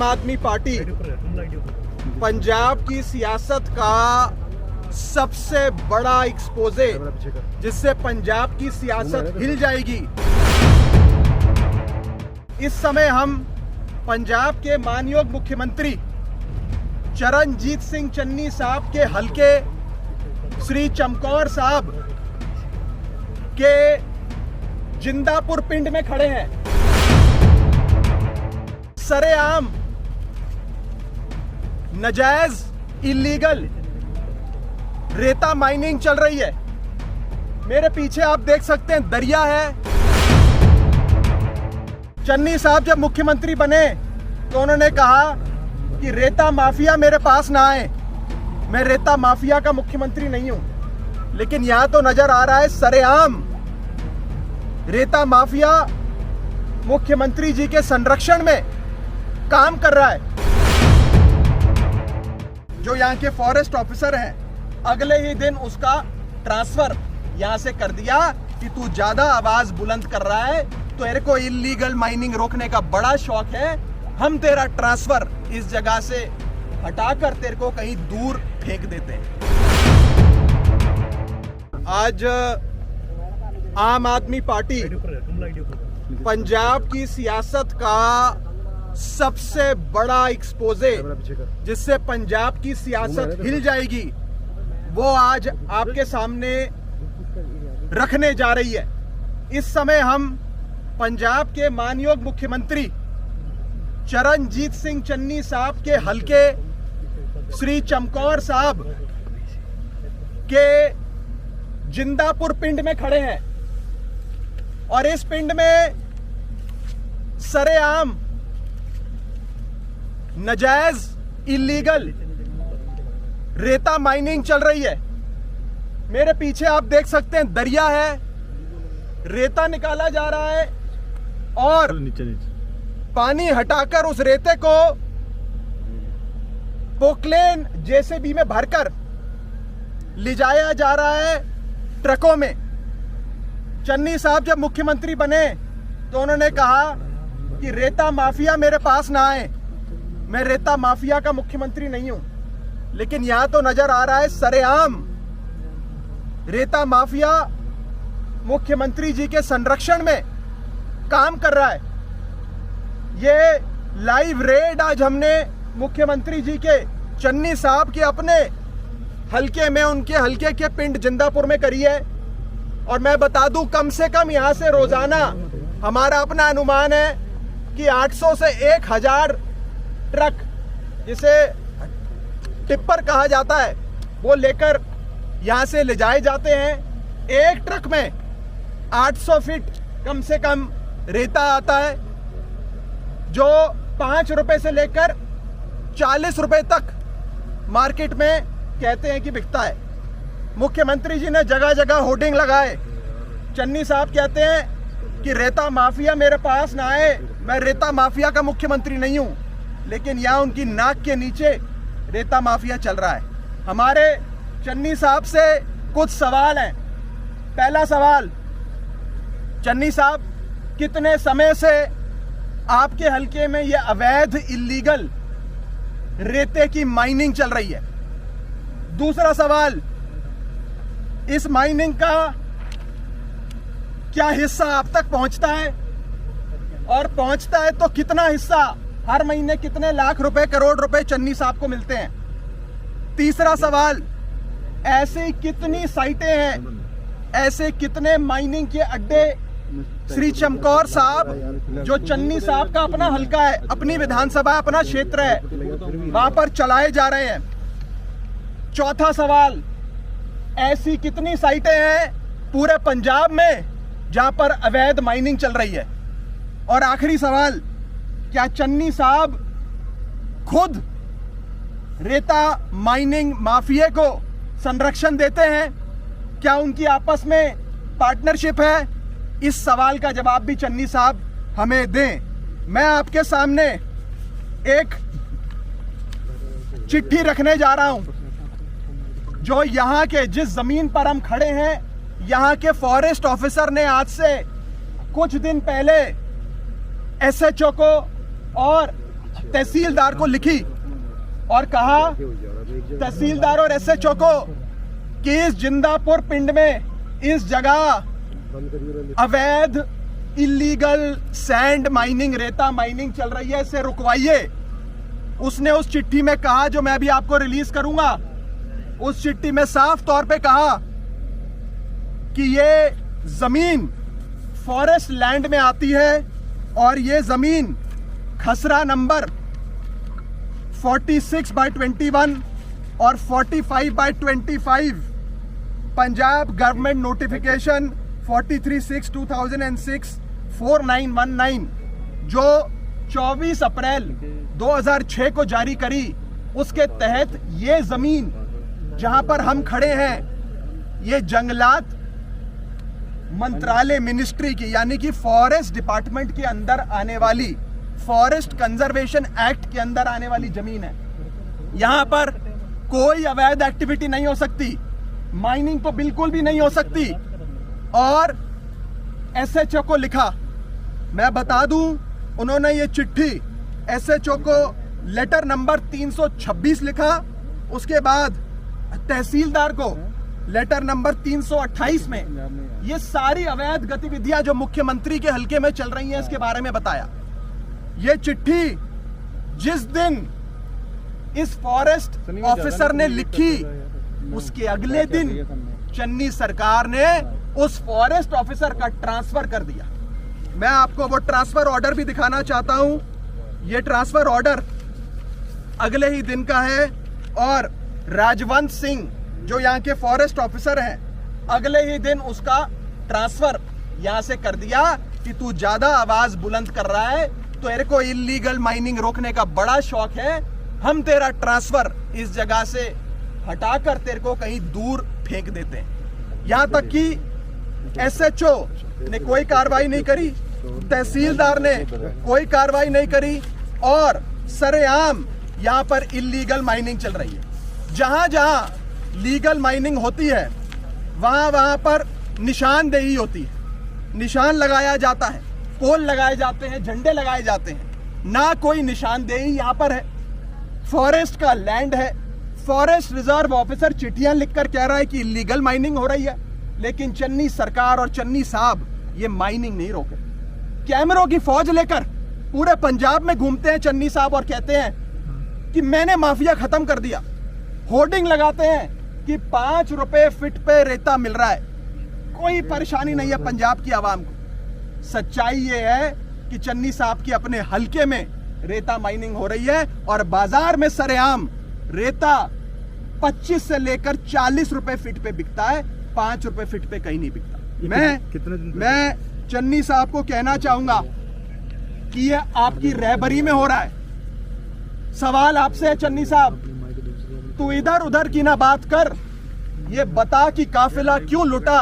आम आदमी पार्टी पंजाब की सियासत का सबसे बड़ा एक्सपोजे, जिससे पंजाब की सियासत हिल जाएगी। इस समय हम पंजाब के माननीय मुख्यमंत्री चरणजीत सिंह चन्नी साहब के हलके श्री चमकौर साहब के जिंदापुर पिंड में खड़े हैं। सरेआम नाजायज इलीगल रेता माइनिंग चल रही है। मेरे पीछे आप देख सकते हैं दरिया है। चन्नी साहब जब मुख्यमंत्री बने तो उन्होंने कहा कि रेता माफिया मेरे पास ना आए, मैं रेता माफिया का मुख्यमंत्री नहीं हूं। लेकिन यहां तो नजर आ रहा है सरेआम रेता माफिया मुख्यमंत्री जी के संरक्षण में काम कर रहा है। जो यहाँ के फॉरेस्ट ऑफिसर हैं, अगले ही दिन उसका ट्रांसफर यहां से कर दिया कि तू ज्यादा आवाज बुलंद कर रहा है, तो तेरे को इलीगल माइनिंग रोकने का बड़ा शौक है, हम तेरा ट्रांसफर इस जगह से हटाकर तेरे को कहीं दूर फेंक देते हैं। आज आम आदमी पार्टी पंजाब की सियासत का सबसे बड़ा एक्सपोजे, जिससे पंजाब की सियासत हिल जाएगी, वो आज आपके सामने रखने जा रही है। इस समय हम पंजाब के माननीय मुख्यमंत्री चरणजीत सिंह चन्नी साहब के हलके श्री चमकौर साहब के जिंदापुर पिंड में खड़े हैं। और इस पिंड में सरेआम नाजायज इलीगल रेता माइनिंग चल रही है। मेरे पीछे आप देख सकते हैं दरिया है, रेता निकाला जा रहा है और पानी हटाकर उस रेते को पोकलेन जेसीबी में भरकर ले जाया जा रहा है ट्रकों में। चन्नी साहब जब मुख्यमंत्री बने तो उन्होंने कहा कि रेता माफिया मेरे पास ना आए, मैं रेता माफिया का मुख्यमंत्री नहीं हूं। लेकिन यहां तो नजर आ रहा है सरेआम रेता माफिया मुख्यमंत्री जी के संरक्षण में काम कर रहा है। ये लाइव रेड आज हमने मुख्यमंत्री जी के चन्नी साहब के अपने हलके में, उनके हलके के पिंड जिंदापुर में करी है। और मैं बता दूं, कम से कम यहां से रोजाना हमारा अपना अनुमान है कि 800 से 1000 ट्रक, जिसे टिप्पर कहा जाता है, वो लेकर यहां से ले जाए जाते हैं। एक ट्रक में 800 फीट कम से कम रेता आता है, जो 5 रुपए से लेकर 40 रुपए तक मार्केट में कहते हैं कि बिकता है। मुख्यमंत्री जी ने जगह जगह होर्डिंग लगाए। चन्नी साहब कहते हैं कि रेता माफिया मेरे पास ना आए, मैं रेता माफिया का मुख्यमंत्री नहीं हूं। लेकिन यहां उनकी नाक के नीचे रेता माफिया चल रहा है। हमारे चन्नी साहब से कुछ सवाल हैं। पहला सवाल, चन्नी साहब, कितने समय से आपके हलके में यह अवैध इलीगल रेते की माइनिंग चल रही है? दूसरा सवाल, इस माइनिंग का क्या हिस्सा आप तक पहुंचता है, और पहुंचता है तो कितना हिस्सा, हर महीने कितने लाख रुपए, करोड़ रुपए चन्नी साहब को मिलते हैं? तीसरा सवाल, ऐसी कितनी साइटें हैं, ऐसे कितने माइनिंग के अड्डे श्री चमकौर साहब, जो चन्नी साहब का अपना हलका है, अपनी विधानसभा, अपना क्षेत्र है, वहां पर चलाए जा रहे हैं? चौथा सवाल, ऐसी कितनी साइटें हैं पूरे पंजाब में जहां पर अवैध माइनिंग चल रही है? और आखिरी सवाल, क्या चन्नी साहब खुद रेता माइनिंग माफिया को संरक्षण देते हैं? क्या उनकी आपस में पार्टनरशिप है? इस सवाल का जवाब भी चन्नी साहब हमें दें। मैं आपके सामने एक चिट्ठी रखने जा रहा हूं, जो यहाँ के, जिस जमीन पर हम खड़े हैं, यहाँ के फॉरेस्ट ऑफिसर ने आज से कुछ दिन पहले एसएचओ को और तहसीलदार को लिखी और कहा, तहसीलदार और एसएचओ को, कि इस जिंदापुर पिंड में इस जगह अवैध इलीगल सैंड माइनिंग, रेता माइनिंग चल रही है, इसे रुकवाइए। उसने उस चिट्ठी में कहा, जो मैं भी आपको रिलीज करूंगा, उस चिट्ठी में साफ तौर पे कहा कि ये जमीन फॉरेस्ट लैंड में आती है और ये जमीन खसरा नंबर 46/21 और 45/25 पंजाब गवर्नमेंट नोटिफिकेशन 43/6/2006 4919 जो 24 अप्रैल 2006 को जारी करी, उसके तहत ये जमीन जहां पर हम खड़े हैं, ये जंगलात मंत्रालय मिनिस्ट्री की, यानी कि फॉरेस्ट डिपार्टमेंट के अंदर आने वाली, फॉरेस्ट कंजर्वेशन एक्ट के अंदर आने वाली जमीन है। यहां पर कोई अवैध एक्टिविटी नहीं हो सकती, माइनिंग तो बिल्कुल भी नहीं हो सकती। और एसएचओ को लिखा, मैं बता दूं, उन्होंने ये चिट्ठी एसएचओ को लेटर नंबर 326 लिखा, उसके बाद तहसीलदार को लेटर नंबर 328 में ये सारी अवैध गतिविधियां जो मुख्यमंत्री के हलके में चल रही हैं, इसके बारे में बताया। ये चिट्ठी जिस दिन इस फॉरेस्ट ऑफिसर ने लिखी, उसके अगले दिन चन्नी सरकार ने उस फॉरेस्ट ऑफिसर का ट्रांसफर कर दिया। मैं आपको वो ट्रांसफर ऑर्डर भी दिखाना चाहता हूं। ये ट्रांसफर ऑर्डर अगले ही दिन का है और राजवंत सिंह जो यहाँ के फॉरेस्ट ऑफिसर हैं, अगले ही दिन उसका ट्रांसफर यहां से कर दिया कि तू ज्यादा आवाज बुलंद कर रहा है, तो तेरे को इलीगल माइनिंग रोकने का बड़ा शौक है, हम तेरा ट्रांसफर इस जगह से हटाकर तेरे को कहीं दूर फेंक देते हैं। यहां तक कि एसएचओ ने कोई कार्रवाई नहीं करी, तहसीलदार ने कोई कार्रवाई नहीं करी और सरेआम यहां पर इलीगल माइनिंग चल रही है। जहां जहां लीगल माइनिंग होती है वहां वहां पर निशानदेही होती है, निशान लगाया जाता है, पोल लगाए जाते हैं, झंडे लगाए जाते हैं। ना कोई निशानदेही यहां पर है। फॉरेस्ट का लैंड है, फॉरेस्ट रिजर्व ऑफिसर चिट्ठियां लिखकर कह रहा है कि इलीगल माइनिंग हो रही है, लेकिन चन्नी सरकार और चन्नी साहब ये माइनिंग नहीं रोके। कैमरों की फौज लेकर पूरे पंजाब में घूमते हैं चन्नी साहब और कहते हैं कि मैंने माफिया खत्म कर दिया। होर्डिंग लगाते हैं कि 5 रुपए फीट पे रेता मिल रहा है। कोई परेशानी नहीं है पंजाब की आवाम को। सच्चाई ये है कि चन्नी साहब के अपने हलके में रेता माइनिंग हो रही है और बाजार में सरेआम रेता 25 से लेकर 40 रुपए फीट पे बिकता है, 5 रुपए फीट पे कहीं नहीं बिकता। मैं चन्नी साहब को कहना चाहूंगा कि ये आपकी रहबरी में हो रहा है। सवाल आपसे है चन्नी साहब, तू इधर उधर की ना बात कर, ये बता कि काफिला क्यों लुटा।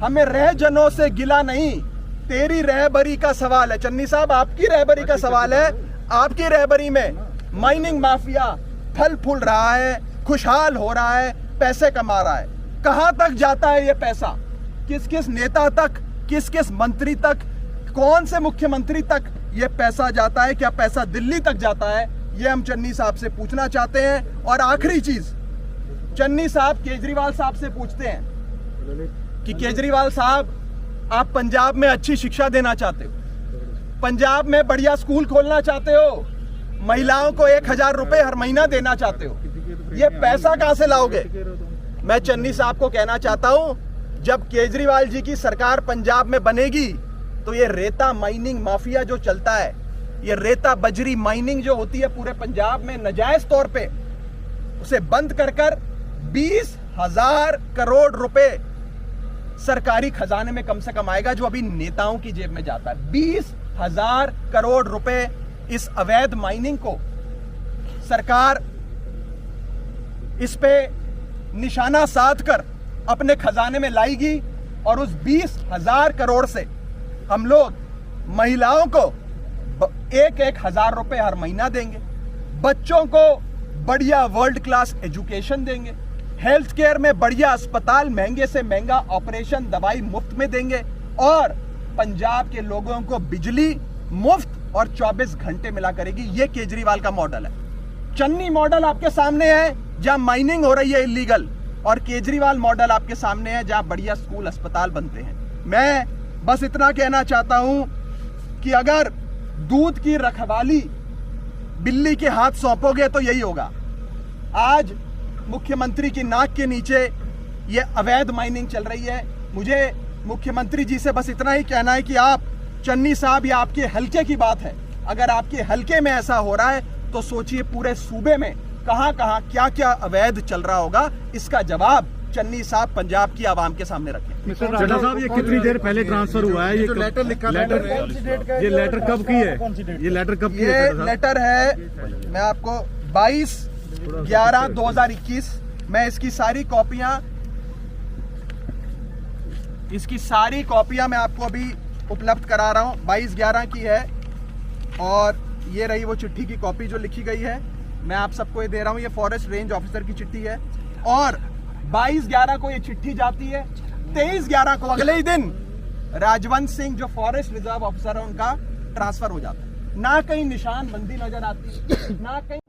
हमें रहजनों से गिला नहीं, तेरी रहबरी का सवाल है। चन्नी साहब, आपकी रहबरी का सवाल है। आपकी रहबरी में माइनिंग माफिया फल फूल रहा है, खुशहाल हो रहा है, पैसे कमा रहा है। कहां तक जाता है ये पैसा? किस किस नेता तक, किस किस मंत्री तक, कौन से मुख्यमंत्री तक ये पैसा जाता है? क्या पैसा दिल्ली तक जाता है? ये हम चन्नी साहब से पूछना चाहते हैं। और आखिरी चीज, चन्नी साहब केजरीवाल साहब से पूछते हैं कि केजरीवाल साहब, आप पंजाब में अच्छी शिक्षा देना चाहते हो, पंजाब में बढ़िया स्कूल खोलना चाहते हो, महिलाओं को 1000 रुपए हर महीना देना चाहते हो, ये पैसा कहां से लाओगे? मैं चन्नी साहब को कहना चाहता हूं, जब केजरीवाल जी की सरकार पंजाब में बनेगी तो ये रेता माइनिंग माफिया जो चलता है, ये रेता बजरी माइनिंग जो होती है पूरे पंजाब में नाजायज तौर पे, उसे बंद कर 20,000 करोड़ रुपए सरकारी खजाने में कम से कम आएगा, जो अभी नेताओं की जेब में जाता है। 20,000 करोड़ रुपए इस अवैध माइनिंग को सरकार इस पे निशाना साध कर अपने खजाने में लाएगी और उस 20,000 करोड़ से हम लोग महिलाओं को 1,000 रुपए हर महीना देंगे, बच्चों को बढ़िया वर्ल्ड क्लास एजुकेशन देंगे, हेल्थ केयर में बढ़िया अस्पताल, महंगे से महंगा ऑपरेशन, दवाई मुफ्त में देंगे और पंजाब के लोगों को बिजली मुफ्त और 24 घंटे मिला करेगी। ये केजरीवाल का मॉडल है। चन्नी मॉडल आपके सामने है जहां माइनिंग हो रही है इलीगल, और केजरीवाल मॉडल आपके सामने है जहां बढ़िया स्कूल अस्पताल बनते हैं। मैं बस इतना कहना चाहता हूं कि अगर दूध की रखवाली बिल्ली के हाथ सौंपोगे तो यही होगा। आज मुख्यमंत्री की नाक के नीचे ये अवैध माइनिंग चल रही है। मुझे मुख्यमंत्री जी से बस इतना ही कहना है कि आप, चन्नी साहब, ये आपके हलके की बात है। अगर आपके हलके में ऐसा हो रहा है तो सोचिए पूरे सूबे में कहां कहां क्या क्या अवैध चल रहा होगा। इसका जवाब चन्नी साहब पंजाब की आवाम के सामने रखें। चड्ढा साहब, ये कितनी देर पहले ट्रांसफर हुआ है? ये जो लेटर लिखा, ये लेटर कब की है? ये लेटर कब की है? ये लेटर है, मैं आपको 22/11/2021 मैं इसकी सारी कॉपियां मैं आपको अभी उपलब्ध करा रहा हूं। 22/11 की है, और ये रही वो चिट्ठी की कॉपी जो लिखी गई है। मैं आप सबको ये दे रहा हूं। ये फॉरेस्ट रेंज ऑफिसर की चिट्ठी है, और 22/11 को ये चिट्ठी जाती है। 23/11 को अगले ही दिन राजवंत सिंह जो फॉरेस्ट रिजर्व ऑफिसर है उनका ट्रांसफर हो जाता है। ना कहीं निशानबंदी नजर आती, ना कहीं